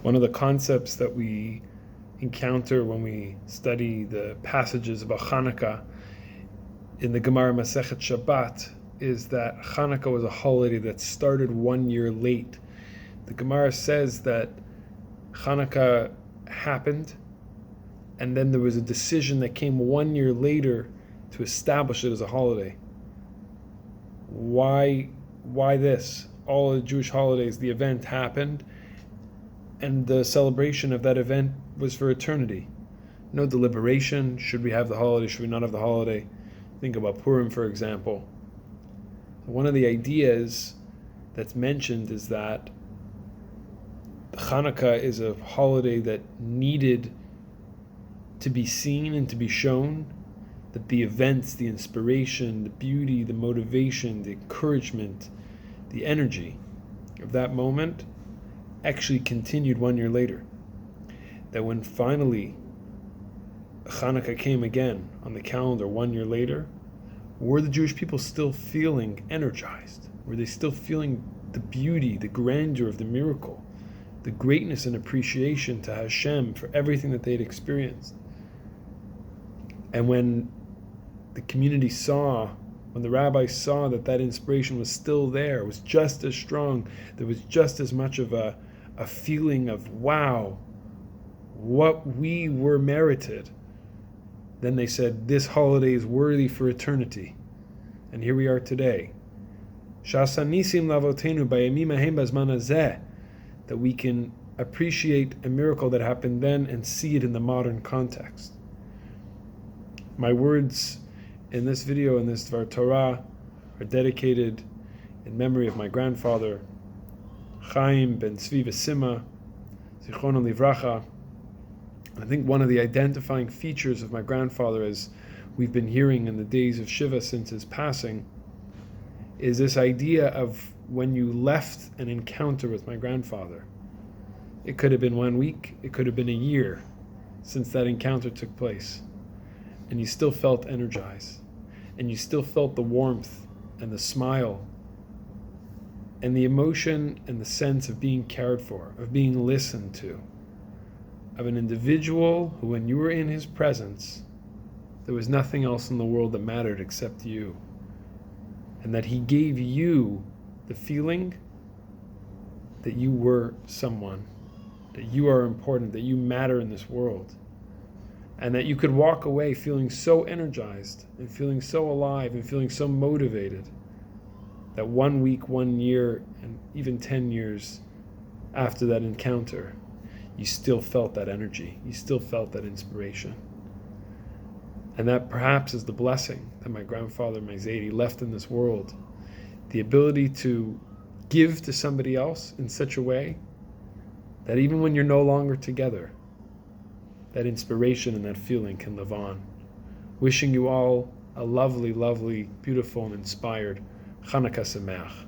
One of the concepts that we encounter when we study the passages about Chanukah in the Gemara Masechet Shabbat is that Chanukah was a holiday that started 1 year late. The Gemara says that Chanukah happened, and then there was a decision that came 1 year later to establish it as a holiday. Why this? All the Jewish holidays, the event happened, and the celebration of that event was for eternity. No deliberation, should we have the holiday, should we not have the holiday? Think about Purim, for example. One of the ideas that's mentioned is that Chanukah is a holiday that needed to be seen and to be shown, that the events, the inspiration, the beauty, the motivation, the encouragement, the energy of that moment actually continued 1 year later. That when finally Chanukah came again on the calendar 1 year later, were the Jewish people still feeling energized? Were they still feeling the beauty, the grandeur of the miracle, the greatness and appreciation to Hashem for everything that they had experienced? And when the community saw, when the rabbis saw that inspiration was still there, was just as strong, there was just as much of a feeling of, wow, what we were merited, then they said, this holiday is worthy for eternity. And here we are today. Shasanisim lavotenu bayamim ahem bazman hazeh, that we can appreciate a miracle that happened then and see it in the modern context. My words in this video, in this Dvar Torah, are dedicated in memory of my grandfather, Chaim ben Tzvi v'Sima, Zichrono livracha. I think one of the identifying features of my grandfather, as we've been hearing in the days of Shiva since his passing, is this idea of when you left an encounter with my grandfather. It could have been 1 week, it could have been a year since that encounter took place, and you still felt energized, and you still felt the warmth and the smile and the emotion and the sense of being cared for, of being listened to, of an individual who, when you were in his presence, there was nothing else in the world that mattered except you, and that he gave you the feeling that you were someone, that you are important, that you matter in this world, and that you could walk away feeling so energized and feeling so alive and feeling so motivated that 1 week, 1 year, and even 10 years after that encounter, you still felt that energy, you still felt that inspiration. And that perhaps is the blessing that my grandfather, my Zaidi, left in this world. The ability to give to somebody else in such a way that even when you're no longer together, that inspiration and that feeling can live on. Wishing you all a lovely, lovely, beautiful, and inspired Chanukah Sameach.